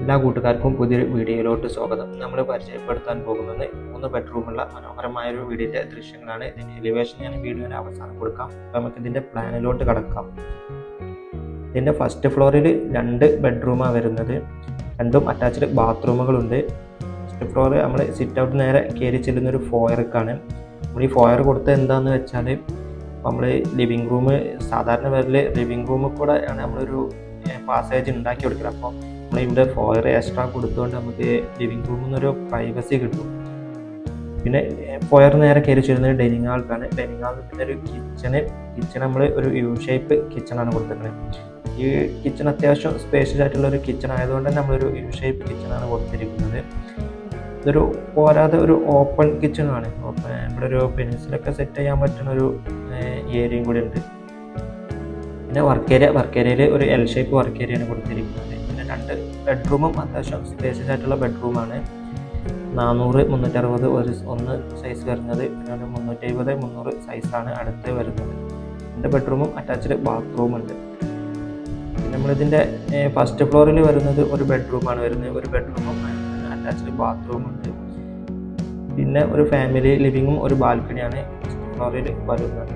എല്ലാ കൂട്ടുകാർക്കും പുതിയൊരു വീഡിയോയിലോട്ട് സ്വാഗതം. നമ്മൾ പരിചയപ്പെടുത്താൻ പോകുന്നത് 3 ബെഡ്റൂമുള്ള മനോഹരമായൊരു വീടിൻ്റെ ദൃശ്യങ്ങളാണ്. ഇതിൻ്റെ എലിവേഷൻ ഞാൻ വീഡിയോയുടെ അവസാനം കൊടുക്കാം. അപ്പോൾ നമുക്ക് ഇതിൻ്റെ പ്ലാനിലോട്ട് കടക്കാം. ഇതിൻ്റെ ഫസ്റ്റ് ഫ്ലോറിൽ 2 ബെഡ്റൂമാണ് വരുന്നത്. രണ്ടും അറ്റാച്ച്ഡ് ബാത്റൂമുകളുണ്ട്. ഫസ്റ്റ് ഫ്ലോർ നമ്മൾ സിറ്റ് ഔട്ട് നേരെ കയറി ചെല്ലുന്നൊരു ഫോയർക്കാണ്. നമ്മൾ ഈ ഫോയർ കൊടുത്തത് എന്താണെന്ന് വെച്ചാൽ നമ്മൾ ലിവിങ് റൂം സാധാരണ പേരിൽ ലിവിങ് റൂമിൽ കൂടെ ആണ് നമ്മളൊരു പാസേജ് ഉണ്ടാക്കി കൊടുക്കുന്നത്. അപ്പോൾ നമ്മളിവിടെ ഫോയർ എക്സ്ട്രാ കൊടുത്തുകൊണ്ട് നമുക്ക് ലിവിങ് റൂമിൽ നിന്നൊരു പ്രൈവസി കിട്ടും. പിന്നെ ഫോയർ നേരെ കയറി ചെല്ലുന്നത് ഡൈനിങ് ഹാൾക്കാണ്. ഡൈനിങ് ഹാളിൽ പിന്നെ ഒരു കിച്ചൺ നമ്മൾ ഒരു യു ഷേപ്പ് കിച്ചണാണ് കൊടുത്തിരിക്കുന്നത്. ഈ കിച്ചൺ അത്യാവശ്യം സ്പേഷ്യസ് ആയിട്ടുള്ള ഒരു കിച്ചൺ ആയതുകൊണ്ട് തന്നെ നമ്മളൊരു യു ഷേപ്പ് കിച്ചണാണ് കൊടുത്തിരിക്കുന്നത്. ഇതൊരു പോരാതെ ഒരു ഓപ്പൺ കിച്ചണാണ്. ഇവിടെ ഒരു പെൻസിലൊക്കെ സെറ്റ് ചെയ്യാൻ പറ്റുന്ന ഒരു ഏരിയയും കൂടി ഉണ്ട്. പിന്നെ വർക്ക് ഏരിയയിൽ ഒരു എൽ ഷേപ്പ് വർക്ക് ഏരിയയാണ് കൊടുത്തിരിക്കുന്നത്. പിന്നെ 2 ബെഡ്റൂമും അത്യാവശ്യം സ്പേഷ്യസ് ആയിട്ടുള്ള ബെഡ്റൂമാണ്. 400, 360 ഒന്ന് സൈസ് വരുന്നത്. പിന്നെ ഒരു 370, 300 സൈസാണ് അടുത്ത് വരുന്നത്. 2 ബെഡ്റൂമും അറ്റാച്ച്ഡ് ബാത്റൂം ഉണ്ട്. പിന്നെ നമ്മളിതിൻ്റെ ഫസ്റ്റ് ഫ്ലോറിൽ വരുന്നത് ഒരു ബെഡ്റൂമാണ് വരുന്നത്. ഒരു ബെഡ്റൂമും അറ്റാച്ച്ഡ് ബാത്റൂം ഉണ്ട്. പിന്നെ ഒരു ഫാമിലി ലിവിങ്ങും ഒരു ബാൽക്കണിയാണ് ഫസ്റ്റ് ഫ്ലോറിൽ വരുന്നത്.